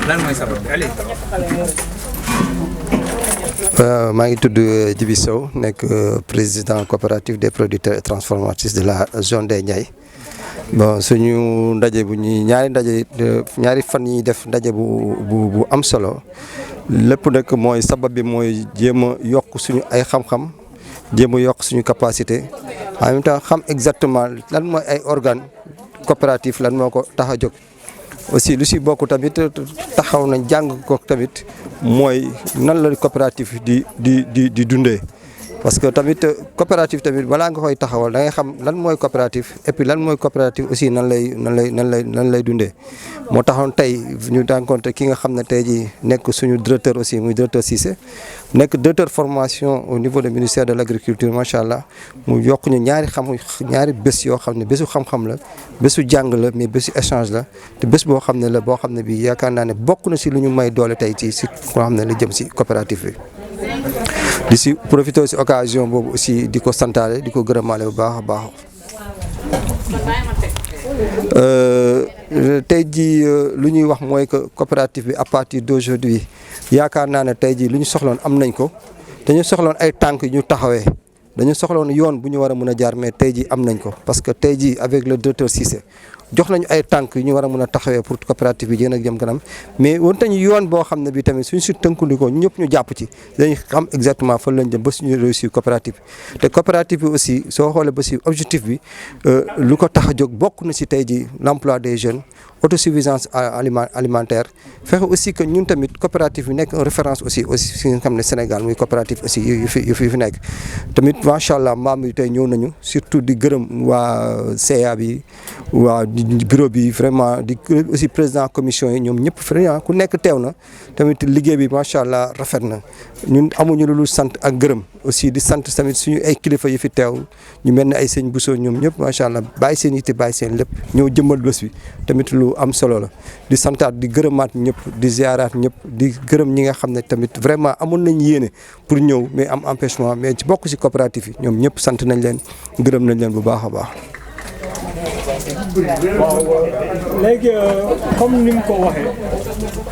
lan mooy sabab bi Aliou. maa ngi tudd Djibi Sow nekk président coopérative des producteurs et transformatrices de la zone des Niayes. Bon suñu ndaje bu ñuy ñaari fan yi def ndaje bu am solo lépp nag mooy sabab bi mooy jéem a yokk suñu ay xam-xam jéem a yokk suñu capacité en même temps xam exactement lan mooy ay organes coopératifs lan moo ko tax a jóg. aussi lu si bokk tamit taxaw nañ jàng ko tamit mooy nan la coopérative di dundee. parce que tamit coopérative tamit balaa nga koy taxawal da ngay xam lan mooy coopérative et puis lan mooy coopérative aussi nan lay dundee. moo taxoon tey ñu rencontré ki nga xam ne tey jii nekk suñu directeur aussi muy directeur Cissé nekk directeur formation au niveau du ministère de l' agriculture macha allah mu yokk ñu ñaari bés yoo xam ne bésu xam-xam la bésu jàng la mais bésu échange la te bés boo xam ne bii yaakaar naa ne bokk na si lu ñu may doole tey ci si koo xam ne la jëm si coopérative bi. di si profité si occasion boobu aussi di ko santaale di ko gërëmaale bu baax a baax. tey jii lu ñuy wax mooy que coopérative bi à partir d'aujourd'hui yaakaar naa ne tey jii lu ñu soxloon am nañ ko dañu soxloon ay tànk yu ñu taxawee dañu soxloon yoon bu ñu war a mën a jaar mais tey jii am nañ ko parce que tey jii avec le directeur Cissé jox nañu ay tànk yu ñu war a mën a taxawee pour coopérative bi gën a jëm kanam mais wante ñu yoon boo xam ne bi tamit suñ si tënkandikoo ñu ñëpp ñu jàpp ci dañuy xam exactement fan lañ jëm ba suñu réussir coopérative bi te coopérative bi aussi soo xoolee ba si objectif bi lu ko tax a jóg bokk na si tey jii l' emploi des jeunes autosuffisance alimentaire fexe aussi que ñun tamit coopérative bi nekk en référence aussi si nga xam ne Sénégal muy coopérative aussi yu fi nekk tamit macha allah mbaam yi tey ñëw nañu surtout di gërëm waa CA bi waa bureau bi vraiment di aussi président commission yi ñoom ñëpp vraiment ku nekk teew na tamit liggéey bi macha allah rafet na ñun amuñu lu sant ak gërëm aussi di sant tamit suñu ay kilifa yi fi teew ñu mel ne ay sëñ Bousso ñoom ñëpp macha allah bàyyi seen yitte bàyyi seen lépp ñëw jëmmal bés bi tamit lu am solo la di santaat di gërëmaat ñëpp di ziaraat ñëpp di gërëm ñi nga xam ne tamit vraiment amoon nañ yéene pour ñëw mais am empêchement mais ci bokk ci coopérative yi ñoom ñëpp sant nañ leen gërëm nañ leen bu baax a baax. waaw léegi comme ni mu ko waxee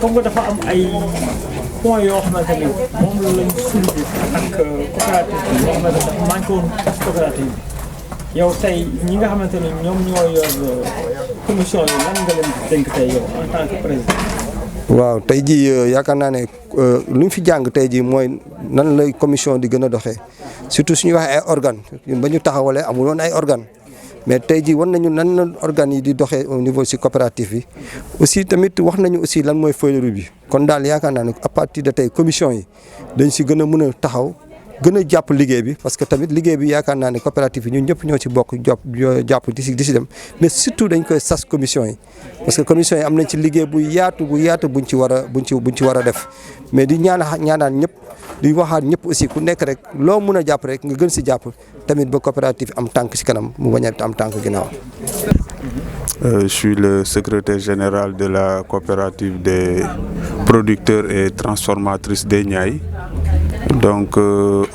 comme que dafa am ay points yoo xamante ni moom lañ soulevé ak coopérative bi yoo xamante dafa manqué woon coopérative bi yow tey ñi nga xamante ni ñoom ñoo yor commission yi lan nga leen dénk tey yow en tant que président. waaw tey jii yaakaar naa ne lu ñu fi jàng tey jii mooy nan lay commission di gën a doxee surtout suñu waxee ay organes ba ñu taxawalee amul woon ay organes. mais tey jii war nañu nan la organes yi di doxee au niveau si coopérative bi aussi tamit wax nañu aussi lan mooy feuille de route bi kon daal yaakaar naa ne à partir de tey commission yi dañ si gën a mën a taxaw gën a jàpp liggéey bi parce que tamit liggéey bi yaakaar naa ne coopérative yi ñun ñëpp ñoo ci bokk jàpp di si dem mais surtout dañ koy sas commission yi parce que commission yi am nañ ci liggéey bu yaatu buñ ci war a def mais di ñaanaan ñëpp di waxaat ñëpp aussi ku nekk rek loo mën a jàpp rek nga gën si jàpp tamit ba coopérative am tànk si kanam mu bañ a am tànk ginnaaw. Je suis le secrétaire général de la coopérative des producteurs et transformatrices des Niayes. Donc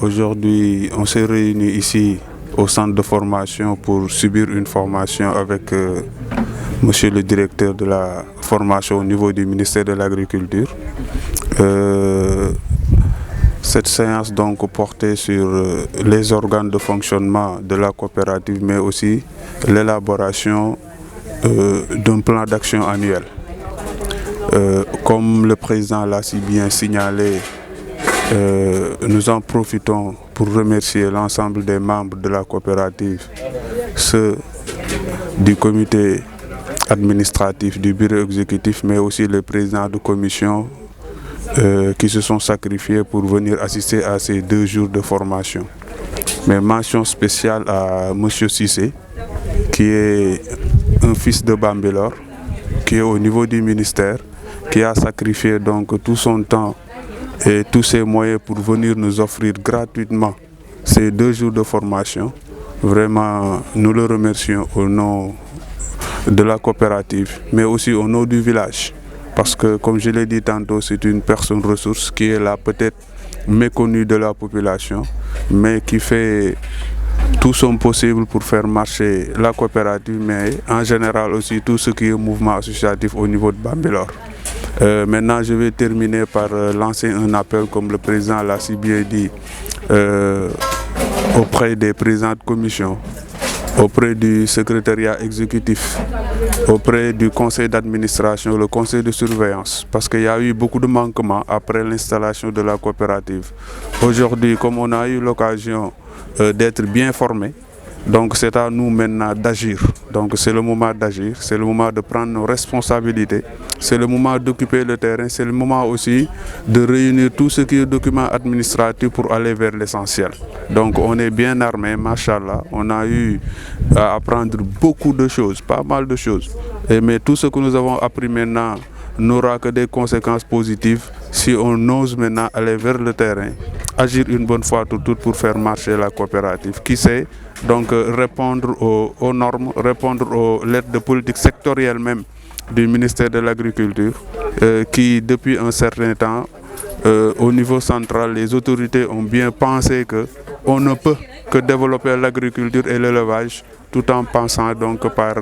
aujourd'hui, on s'est réunis ici au centre de formation pour subir une formation avec monsieur le directeur de la formation au niveau du ministère de l'Agriculture. Cette séance donc portait sur les organes de fonctionnement de la coopérative, mais aussi l'élaboration d'un plan d'action annuel. Comme le président l'a si bien signalé, nous en profitons pour remercier l'ensemble des membres de la coopérative, ceux du comité administratif, du bureau exécutif, mais aussi les présidents de commission qui se sont sacrifiés pour venir assister à ces 2 jours de formation. Mais mention spéciale à M. Cissé, qui est un fils de Bambilor, qui est au niveau du ministère, qui a sacrifié donc tout son temps et tous ses moyens pour venir nous offrir gratuitement ces 2 jours de formation. Vraiment, nous le remercions au nom de la coopérative, mais aussi au nom du village. Parce que, comme je l'ai dit tantôt, c'est une personne ressource qui est là peut-être méconnue de la population, mais qui fait tout son possible pour faire marcher la coopérative, mais en général aussi tout ce qui est mouvement associatif au niveau de Bambilor. Maintenant, je vais terminer par lancer un appel, comme le président l'a si bien dit, auprès des présidents de commission, auprès du secrétariat exécutif, auprès du conseil d'administration, le conseil de surveillance, parce qu'il y a eu beaucoup de manquements après l'installation de la coopérative. Aujourd'hui, comme on a eu l'occasion d'être bien formés, donc c'est à nous maintenant d'agir. Donc c'est le moment d'agir, c'est le moment de prendre nos responsabilités, c'est le moment d'occuper le terrain, c'est le moment aussi de réunir tout ce qui est documents administratifs pour aller vers l'essentiel. Donc on est bien armé, machallah, on a eu à apprendre beaucoup de choses, pas mal de choses. Mais tout ce que nous avons appris maintenant n'aura que des conséquences positives si on ose maintenant aller vers le terrain, agir une bonne fois pour toutes pour faire marcher la coopérative. Qui sait, donc répondre aux normes, répondre aux lettres de politique sectorielle même du ministère de l'Agriculture, qui depuis un certain temps, au niveau central, les autorités ont bien pensé qu'on ne peut que développer l'agriculture et l'élevage tout en passant donc par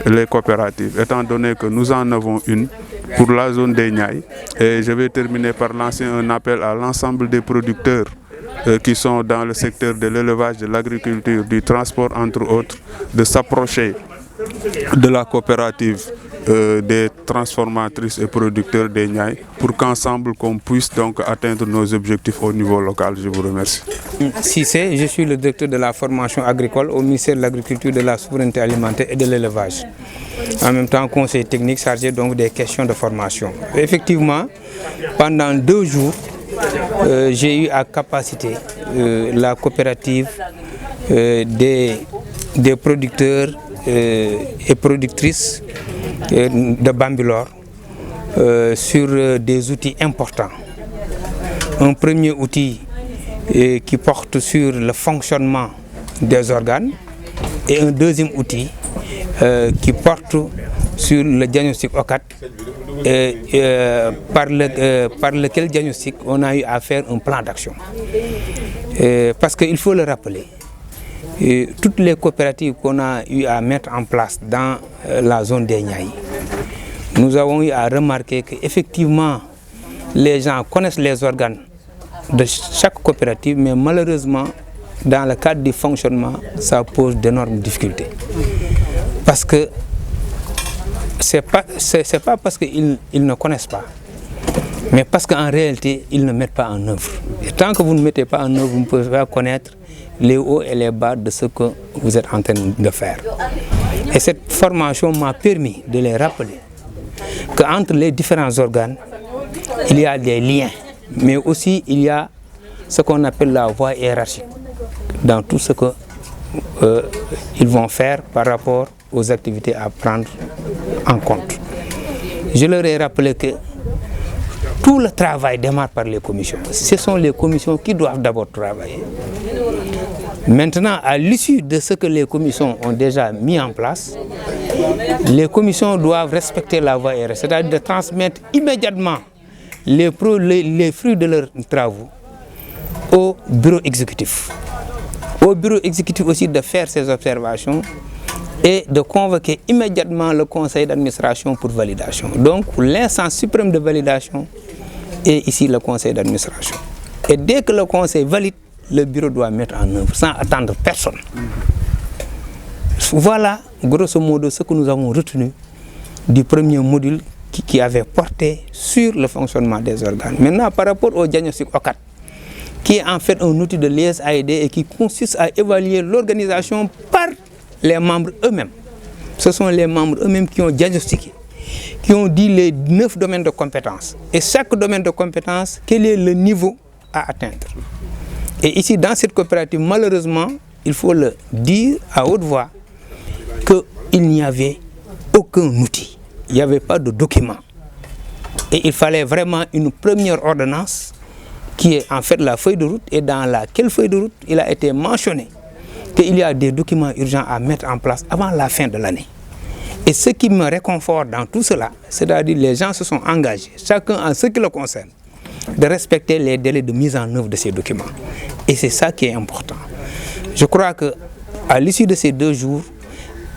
les coopératives, étant donné que nous en avons une pour la zone des Niayes. Et je vais terminer par lancer un appel à l'ensemble des producteurs qui sont dans le secteur de l'élevage, de l'agriculture, du transport entre autres, de s'approcher de la coopérative des transformatrices et producteurs des Niayes pour qu'ensemble qu'on puisse donc atteindre nos objectifs au niveau local. Je vous remercie. Cissé, je suis le directeur de la formation agricole au ministère de l'Agriculture, de la Souveraineté alimentaire et de l'élevage. En même temps, conseiller technique chargé donc des questions de formation. Effectivement, pendant 2 jours, j'ai eu à capaciter la coopérative des producteurs et productrices de Bambilor sur des outils importants. Un premier outil qui porte sur le fonctionnement des organes et un deuxième outil qui porte sur le diagnostic OCAT par lequel diagnostic on a eu à faire un plan d'action. Parce qu'il faut le rappeler, toutes les coopératives qu'on a eu à mettre en place dans la zone des Niayes, nous avons eu à remarquer qu'effectivement les gens connaissent les organes de chaque coopérative, mais malheureusement dans le cadre du fonctionnement, ça pose d'énormes difficultés. Parce que c'est pas parce qu'ils ne connaissent pas, mais parce qu'en réalité, ils ne mettent pas en œuvre. Et tant que vous ne mettez pas en œuvre, vous ne pouvez pas connaître les hauts et les bas de ce que vous êtes en train de faire. Et cette formation m'a permis de les rappeler qu'entre les différents organes, il y a des liens, mais aussi il y a ce qu'on appelle la voie hiérarchique dans tout ce qu'ils vont faire par rapport aux activités à prendre en compte. Je leur ai rappelé que tout le travail démarre par les commissions. Ce sont les commissions qui doivent d'abord travailler. Maintenant, à l'issue de ce que les commissions ont déjà mis en place, les commissions doivent respecter la voie hiérarchique, c'est-à-dire de transmettre immédiatement les fruits de leurs travaux au bureau exécutif. Au bureau exécutif aussi de faire ses observations et de convoquer immédiatement le conseil d'administration pour validation. Donc l'instance suprême de validation est ici le conseil d'administration. Et dès que le conseil valide, le bureau doit mettre en œuvre sans attendre personne. Voilà grosso modo ce que nous avons retenu du premier module qui avait porté sur le fonctionnement des organes. Maintenant, par rapport au diagnostic OCAT, qui est en fait un outil de l'IS-AED et qui consiste à évaluer l'organisation par les membres eux-mêmes. Ce sont les membres eux-mêmes qui ont diagnostiqué, qui ont dit les 9 domaines de compétences. Et chaque domaine de compétence, quel est le niveau à atteindre. Et ici, dans cette coopérative, malheureusement, il faut le dire à haute voix, qu'il n'y avait aucun outil. Il n'y avait pas de document. Et il fallait vraiment une première ordonnance qui est en fait la feuille de route, et dans laquelle feuille de route il a été mentionné qu'il y a des documents urgents à mettre en place avant la fin de l'année. Et ce qui me réconforte dans tout cela, c'est-à-dire les gens se sont engagés, chacun en ce qui le concerne, de respecter les délais de mise en œuvre de ces documents. Et c'est ça qui est important. Je crois qu'à l'issue de ces 2 jours,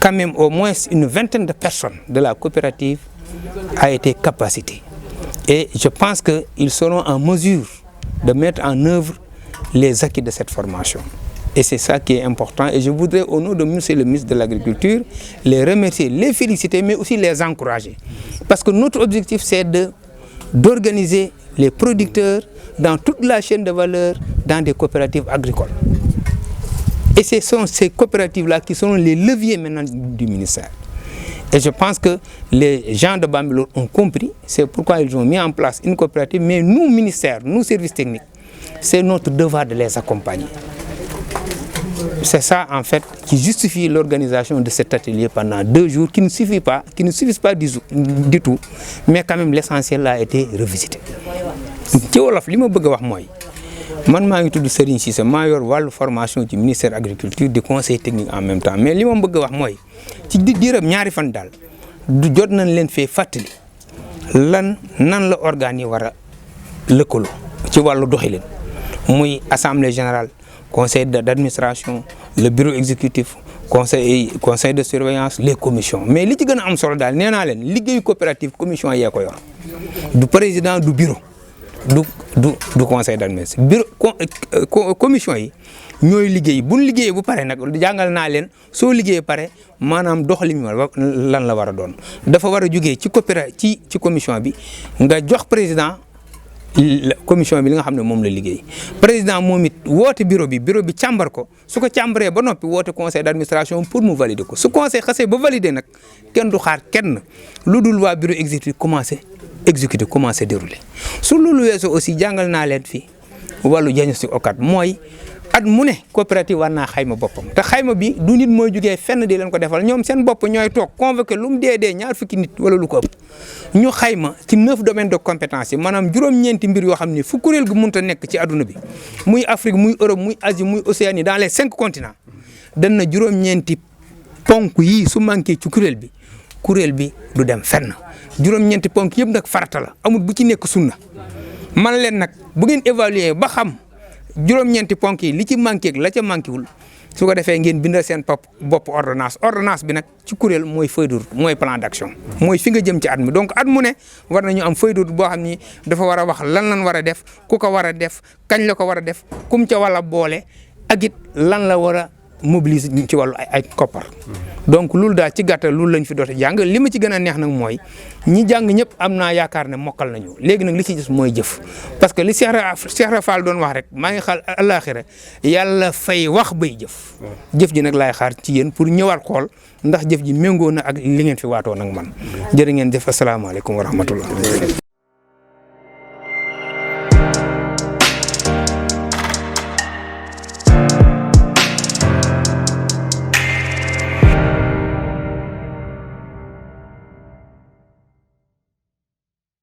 quand même au moins une vingtaine de personnes de la coopérative a été capacitée. Et je pense qu'ils seront en mesure de mettre en œuvre les acquis de cette formation. Et c'est ça qui est important. Et je voudrais, au nom de monsieur le ministre de l'Agriculture, les remercier, les féliciter, mais aussi les encourager. Parce que notre objectif, c'est d'organiser les producteurs dans toute la chaîne de valeur dans des coopératives agricoles. Et ce sont ces coopératives-là qui sont les leviers maintenant du ministère. Et je pense que les gens de Bambilor ont compris, c'est pourquoi ils ont mis en place une coopérative. Mais nous, ministère, nous, services techniques, c'est notre devoir de les accompagner. C'est ça, en fait, qui justifie l'organisation de cet atelier pendant 2 jours, qui ne suffisent pas du tout, mais quand même l'essentiel a été revisité. ci wolof li ma bëgg a wax mooy man maa ngi tudd Serigne Cissé maa yor wàllu formation ci ministère agriculture di conseil technique en même temps, mais li ma bëgg a wax mooy ci diiram ñaari fan daal du jot nañ leen fee fàttali nan la organes yi war a lëkkaloo ci wàllu doxalin muy assemblée générale, conseil d'administration, le bureau exécutif, conseil de surveillance, les commissions. Mais li ci gën a am solo daal nee naa leen liggéeyu coopérative commission yee ko yor du président du bureau du conseil d'administration. Bureau commission yi ñooy liggéey bu ñu liggéeyee bu pare nag jàngal naa leen soo liggéeyee pare maanaam doxalin lan la war a doon dafa war a jógee ci coopérative ci commission bi nga jox président commission bi li nga xam ne moom la liggéey président moom it woote bureau bi càmbar ko su ko càmbaree ba noppi woote conseil d'administration pour mu valider ko su conseil xasee ba valider nag kenn du xaar kenn lu dul waa bureau exécutif commencé dérouler su loolu weesoo aussi jàngal naa leen fii wàllu diagnostic OCAD mooy at mu ne coopérative war naa xayma boppam te xayma bi du nit mooy jugee fenn di leen ko defal ñoom seen bopp ñooy toog convoqué lu mu dee 20 nit wala lu ko ëpp ñu xayma ci 9 domaines de compétence yi maanaam juróom-ñeenti mbir yoo xam ni fu kuréel gu mënta nekk ci adduna bi muy Afrique muy Europe muy Asie muy Océanie dans les 5 continents dañ na juróom-ñeenti ponk yii su manqué ci kuréel bi du dem fenn juróom-ñeenti ponk yëpp nag farata la amul bu ci nekk sunna man leen nag bu ngeen évaluer ba xam juróom-ñeenti ponk yi li ci manqué ak la ca manqué wul su ko defee ngeen bindal seen bopp ordonnance bi nag ci kuréel mooy feuille de route mooy plan d'action mooy fi nga jëm ci at mi donc at mu ne war nañu am feuille de route boo xam ni dafa war a wax lan war a def ku ko war a def kañ la ko war a def kum ca wala boole ak it lan la war a mobiliser ci wàllu ay koppar. donc loolu daal ci gàttal loolu lañ fi doon jàng li ma ci gën a neex nag mooy ñi jàng ñëpp am naa yaakaar ne mokkal nañu léegi nag li ci des mooy jëf parce que li Cheikh Fall doon wax rek maa ngi xaal àllaaxira yàlla fay wax bay jëf ji nag laay xaar ci yéen pour ñëwaat xool ndax jëf ji méngoo na ak li ngeen fi waatoo nag man jërë ngeen jëf asalaamaaleykum wa rahmatullah